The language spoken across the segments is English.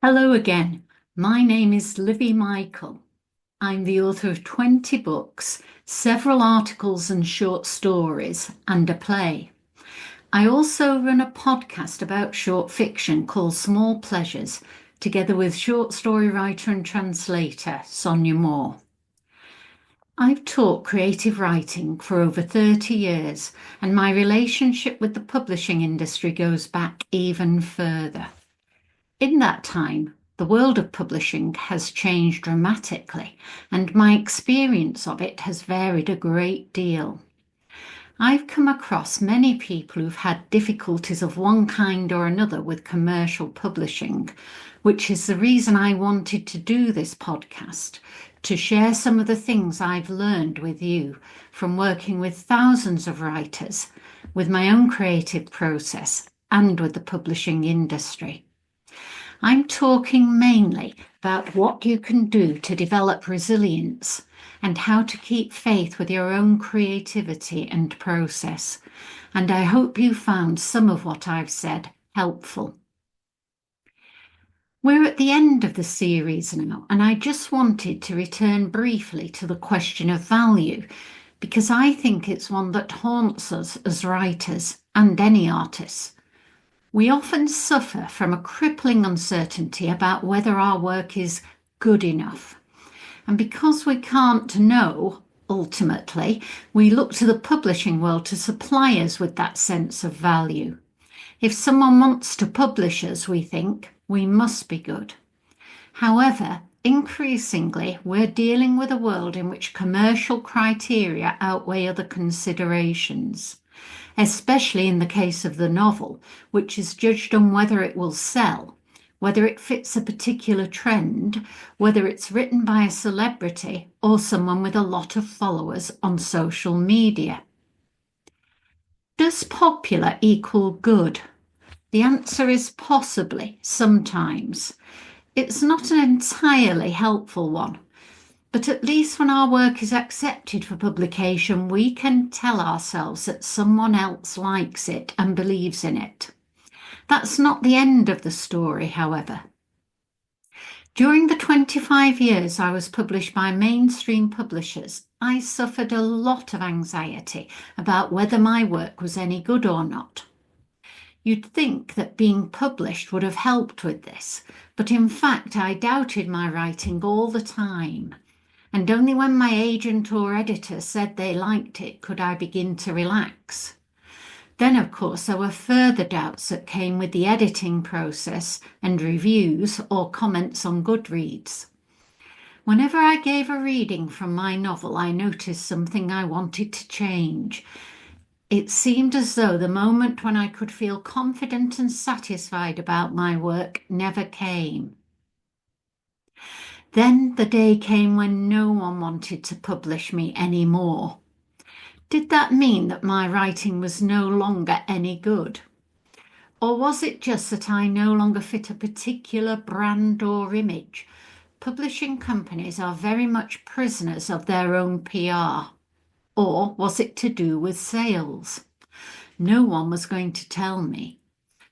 Hello again. My name is Livi Michael. I'm the author of 20 books, several articles and short stories, and a play. I also run a podcast about short fiction called Small Pleasures, together with short story writer and translator Sonia Moore. I've taught creative writing for over 30 years, and my relationship with the publishing industry goes back even further. In that time, the world of publishing has changed dramatically, and my experience of it has varied a great deal. I've come across many people who've had difficulties of one kind or another with commercial publishing, which is the reason I wanted to do this podcast, to share some of the things I've learned with you from working with thousands of writers, with my own creative process, and with the publishing industry. I'm talking mainly about what you can do to develop resilience and how to keep faith with your own creativity and process. And I hope you found some of what I've said helpful. We're at the end of the series now, and I just wanted to return briefly to the question of value, because I think it's one that haunts us as writers and any artists. We often suffer from a crippling uncertainty about whether our work is good enough. And because we can't know, ultimately, we look to the publishing world to supply us with that sense of value. If someone wants to publish us, we think, we must be good. However, increasingly, we're dealing with a world in which commercial criteria outweigh other considerations, especially in the case of the novel, which is judged on whether it will sell, whether it fits a particular trend, whether it's written by a celebrity or someone with a lot of followers on social media. Does popular equal good? The answer is possibly, sometimes. It's not an entirely helpful one, but at least when our work is accepted for publication, we can tell ourselves that someone else likes it and believes in it. That's not the end of the story, however. During the 25 years I was published by mainstream publishers, I suffered a lot of anxiety about whether my work was any good or not. You'd think that being published would have helped with this, but in fact I doubted my writing all the time. And only when my agent or editor said they liked it could I begin to relax. Then, of course, there were further doubts that came with the editing process and reviews or comments on Goodreads. Whenever I gave a reading from my novel, I noticed something I wanted to change. It seemed as though the moment when I could feel confident and satisfied about my work never came. Then the day came when no one wanted to publish me anymore. Did that mean that my writing was no longer any good? Or was it just that I no longer fit a particular brand or image? Publishing companies are very much prisoners of their own PR. Or was it to do with sales? No one was going to tell me.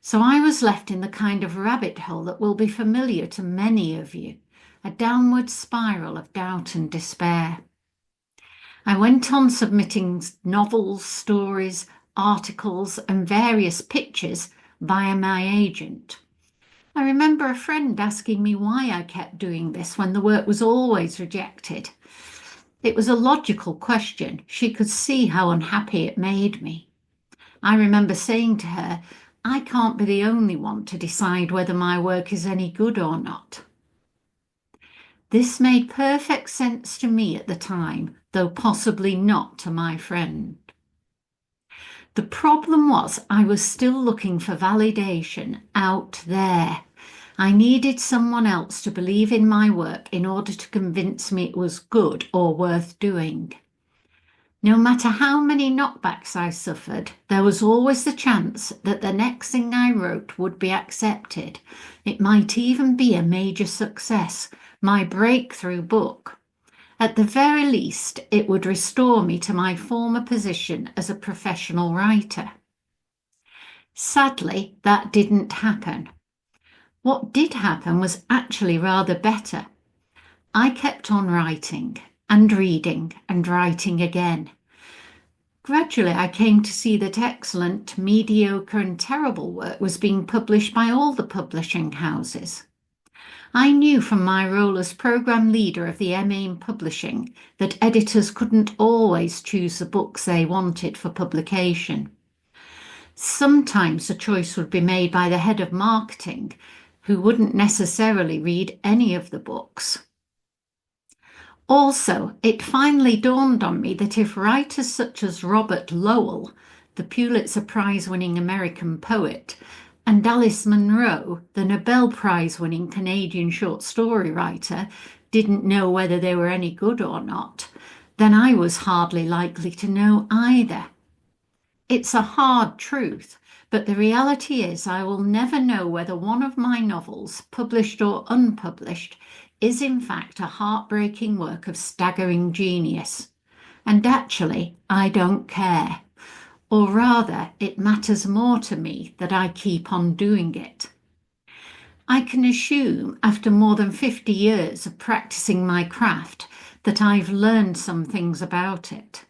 So I was left in the kind of rabbit hole that will be familiar to many of you, a downward spiral of doubt and despair. I went on submitting novels, stories, articles, and various pitches via my agent. I remember a friend asking me why I kept doing this when the work was always rejected. It was a logical question. She could see how unhappy it made me. I remember saying to her, I can't be the only one to decide whether my work is any good or not. This made perfect sense to me at the time, though possibly not to my friend. The problem was I was still looking for validation out there. I needed someone else to believe in my work in order to convince me it was good or worth doing. No matter how many knockbacks I suffered, there was always the chance that the next thing I wrote would be accepted. It might even be a major success, my breakthrough book. At the very least, it would restore me to my former position as a professional writer. Sadly, that didn't happen. What did happen was actually rather better. I kept on writing and reading and writing again. Gradually, I came to see that excellent, mediocre, and terrible work was being published by all the publishing houses. I knew from my role as program leader of the MA in publishing that editors couldn't always choose the books they wanted for publication. Sometimes a choice would be made by the head of marketing, who wouldn't necessarily read any of the books. Also, it finally dawned on me that if writers such as Robert Lowell, the Pulitzer Prize-winning American poet, and Alice Munro, the Nobel Prize-winning Canadian short story writer, didn't know whether they were any good or not, then I was hardly likely to know either. It's a hard truth, but the reality is I will never know whether one of my novels, published or unpublished, is in fact a heartbreaking work of staggering genius. And actually, I don't care. Or rather, it matters more to me that I keep on doing it. I can assume, after more than 50 years of practicing my craft, that I've learned some things about it,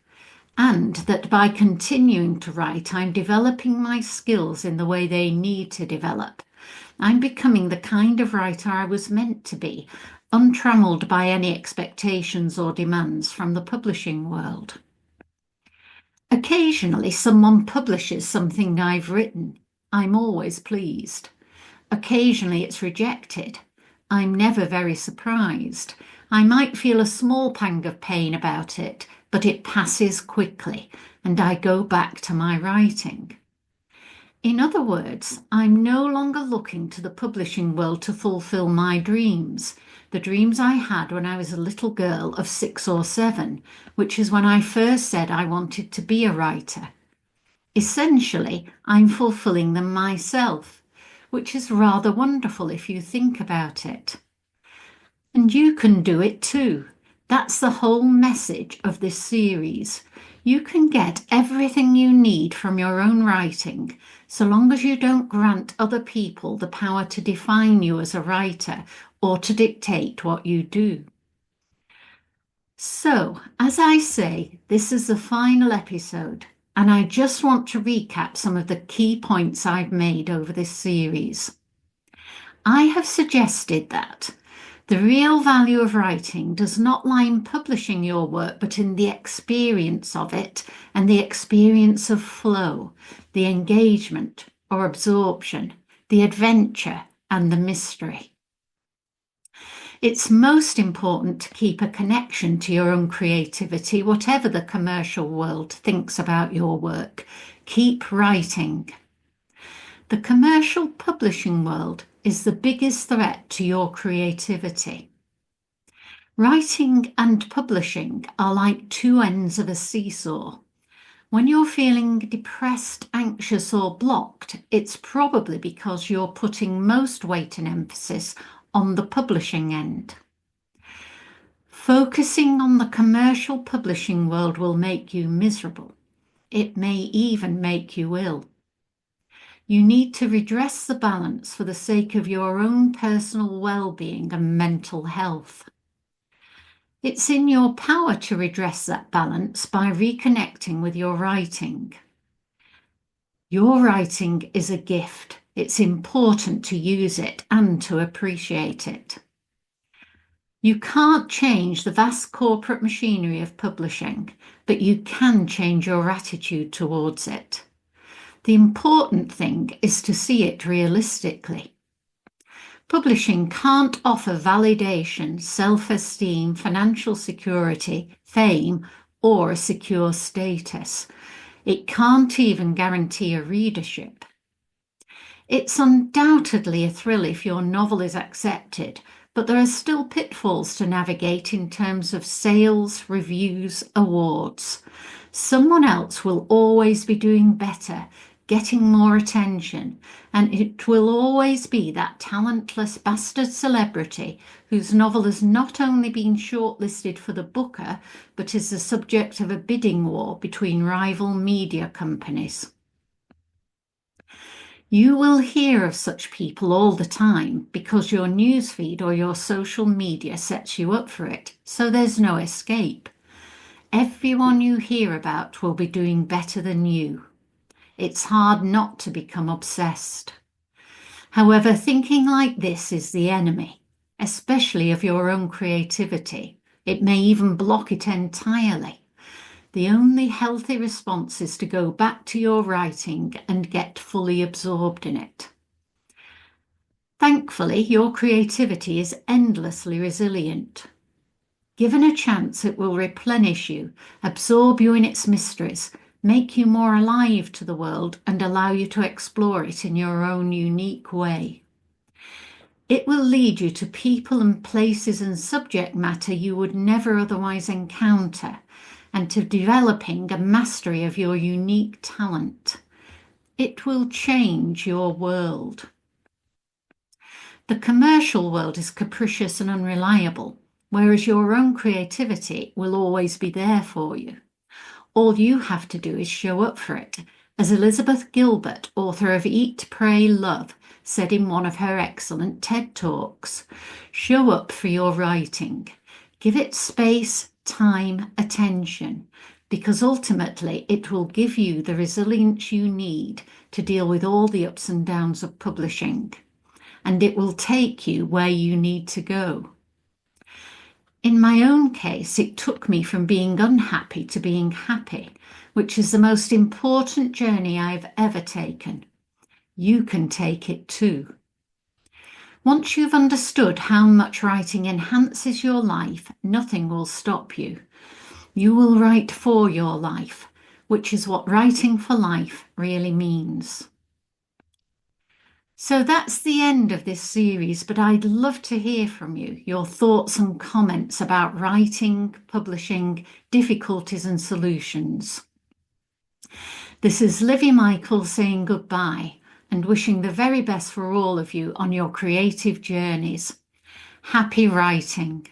and that by continuing to write, I'm developing my skills in the way they need to develop. I'm becoming the kind of writer I was meant to be, untrammeled by any expectations or demands from the publishing world. Occasionally, someone publishes something I've written. I'm always pleased. Occasionally, it's rejected. I'm never very surprised. I might feel a small pang of pain about it, but it passes quickly, and I go back to my writing. In other words, I'm no longer looking to the publishing world to fulfill my dreams, the dreams I had when I was a little girl of 6 or 7, which is when I first said I wanted to be a writer. Essentially, I'm fulfilling them myself, which is rather wonderful if you think about it. And you can do it too. That's the whole message of this series. You can get everything you need from your own writing, so long as you don't grant other people the power to define you as a writer or to dictate what you do. So, as I say, this is the final episode, and I just want to recap some of the key points I've made over this series. I have suggested that the real value of writing does not lie in publishing your work, but in the experience of it and the experience of flow, the engagement or absorption, the adventure and the mystery. It's most important to keep a connection to your own creativity, whatever the commercial world thinks about your work. Keep writing. The commercial publishing world is the biggest threat to your creativity. Writing and publishing are like two ends of a seesaw. When you're feeling depressed, anxious, or blocked, it's probably because you're putting most weight and emphasis on the publishing end. Focusing on the commercial publishing world will make you miserable. It may even make you ill. You need to redress the balance for the sake of your own personal well-being and mental health. It's in your power to redress that balance by reconnecting with your writing. Your writing is a gift. It's important to use it and to appreciate it. You can't change the vast corporate machinery of publishing, but you can change your attitude towards it. The important thing is to see it realistically. Publishing can't offer validation, self-esteem, financial security, fame, or a secure status. It can't even guarantee a readership. It's undoubtedly a thrill if your novel is accepted, but there are still pitfalls to navigate in terms of sales, reviews, awards. Someone else will always be doing better, getting more attention, and it will always be that talentless bastard celebrity whose novel has not only been shortlisted for the Booker, but is the subject of a bidding war between rival media companies. You will hear of such people all the time because your newsfeed or your social media sets you up for it, so there's no escape. Everyone you hear about will be doing better than you. It's hard not to become obsessed. However, thinking like this is the enemy, especially of your own creativity. It may even block it entirely. The only healthy response is to go back to your writing and get fully absorbed in it. Thankfully, your creativity is endlessly resilient. Given a chance, it will replenish you, absorb you in its mysteries, make you more alive to the world, and allow you to explore it in your own unique way. It will lead you to people and places and subject matter you would never otherwise encounter, and to developing a mastery of your unique talent. It will change your world. The commercial world is capricious and unreliable, whereas your own creativity will always be there for you. All you have to do is show up for it, as Elizabeth Gilbert, author of Eat, Pray, Love, said in one of her excellent TED Talks. Show up for your writing. Give it space, time, attention, because ultimately it will give you the resilience you need to deal with all the ups and downs of publishing, and it will take you where you need to go. In my own case, it took me from being unhappy to being happy, which is the most important journey I've ever taken. You can take it too. Once you've understood how much writing enhances your life, nothing will stop you. You will write for your life, which is what writing for life really means. So that's the end of this series, but I'd love to hear from you, your thoughts and comments about writing, publishing, difficulties and solutions. This is Livi Michael saying goodbye and wishing the very best for all of you on your creative journeys. Happy writing.